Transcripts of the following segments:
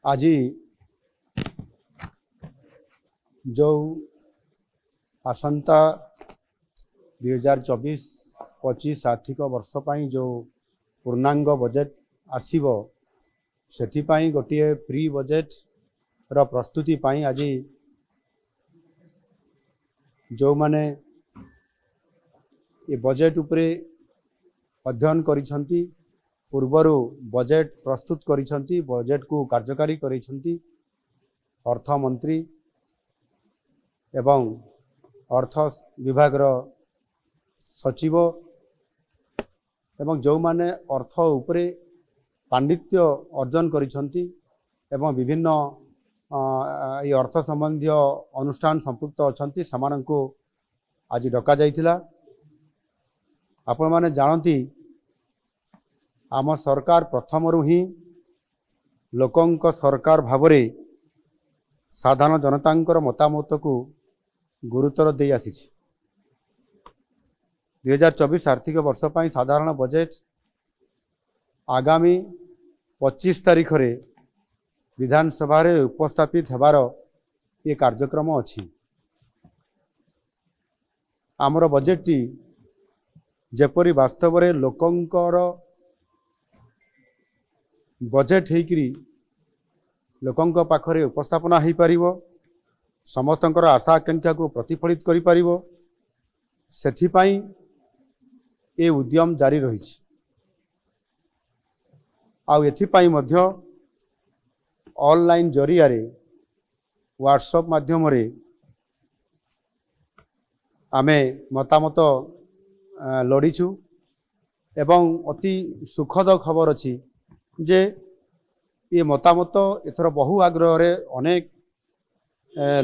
आज जो आसंता 2024-25 आर्थिक वर्ष जो पूर्णांग बजेट आसीबो सेथिपाई गोटे प्री बजेट रो प्रस्तुति पाई आज जो माने ये बजेट उपरे अध्ययन करिसंती पूर्वरु बजेट प्रस्तुत करिसंती बजेट को कार्यकारी करिसंती अर्थ मंत्री एवं अर्थ विभाग रो सचिव एवं जो माने अर्थ उपरे पांडित्य अर्जन करिसंती एवं विभिन्न ये अर्थ संबंधी अनुष्ठान संपुक्त अछंती समानंको आज डका जाइथिला। आपण माने जानती आम सरकार प्रथम ही लोकंक सरकार भावरे साधारण जनतांकर मतामत को गुरुतर दे आसी 2024 आर्थिक वर्ष पाई साधारण बजेट आगामी 25 तारीख रे विधानसभा रे उपस्थापित हेबार ये कार्यक्रम अछि। आमर बजेट टी जेपरी वास्तव रे लोकंकर बजेट हेकरी लोकंक पाखरे उपस्थापना हो पारिबो समस्तंकर आशा आकांक्षा को प्रतिफलित करि पारिबो सेथिपाई ए उद्यम जारी रहिछि। आउ एथिपाई मध्य ऑनलाइन जरिया रे व्हाट्सएप माध्यम रे आमे मतामत लड़ीछु एवं अति सुखद खबर अछि जे ये मतामत एथर बहु आग्रह रे अनेक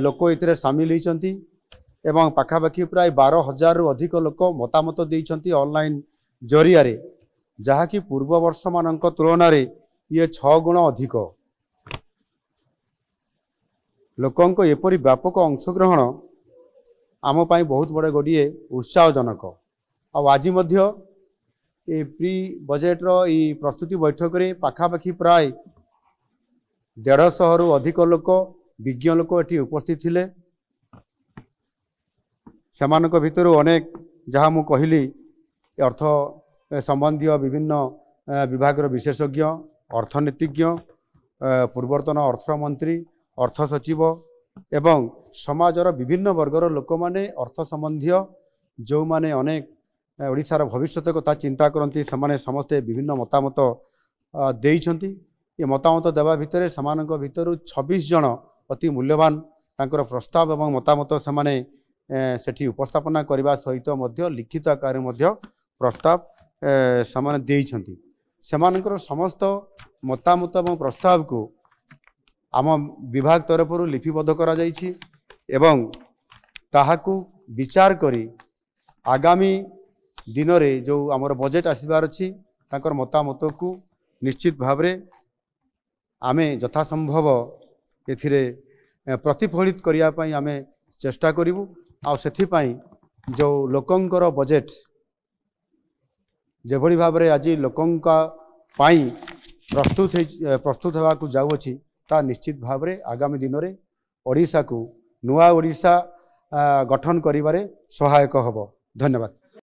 लोक इतरे सामिल होइचंती एवं पाखापाखि प्राय 12,000 रु अधिक लोक मतामत देइचंती ऑनलाइन जरिया रे जहा कि पूर्व वर्ष मानक तुलना रे ये 6 गुण अधिक लोकंक एपरी व्यापक अंशग्रहण आम पाई बहुत बड़े गोटे उत्साहजनक। आज मध्य ये प्री बजेट रो ई प्रस्तुति बैठक रे पाखापाखि प्राय 150 रु अधिक लोक विज्ञ लोक एटी उपस्थित थिले। सेमानक भितर अनेक जहाँ मु कहली अर्थ संबंधी विभिन्न विभाग विशेषज्ञ अर्थनीतिज्ञ पूर्वतन अर्थमंत्री अर्थ सचिव एवं समाजर विभिन्न वर्गर लोक माने अर्थ संबंधी जो माने अनेक ओडिशार भविष्यत कथा चिंता करती से समस्ते विभिन्न मतामत देइछंती। ये मतामत देवा भितर समानक भितर 26 जन अति मूल्यवान तांकर प्रस्ताव एवं मतामत से सेठी उपस्थापना करने सहित मध्य लिखित आकार मध्य प्रस्ताव समान देइछंती। सेमानकर समस्त मतामत एवं प्रस्ताव को आम विभाग तरफ लिपिबद्ध करा जाइछि एवं ताहाकु विचार करी आगामी दिन रे जो आमर बजेट आसबार अछि तांकर मतामत को निश्चित भावरे आमे यथासंभव एथिरे प्रतिफलित करिया पई आमे चेष्टा करिवु। आ सेथिपाई जो लोकंकर बजेट जेभଳି भावरे आज लोकंका पाई प्रस्तुत हेबा को जाउछि ता निश्चित भावरे आगामी दिन रे ओडिशा को नुआ ओडिशा गठन करिबारे सहायक हबो। धन्यवाद।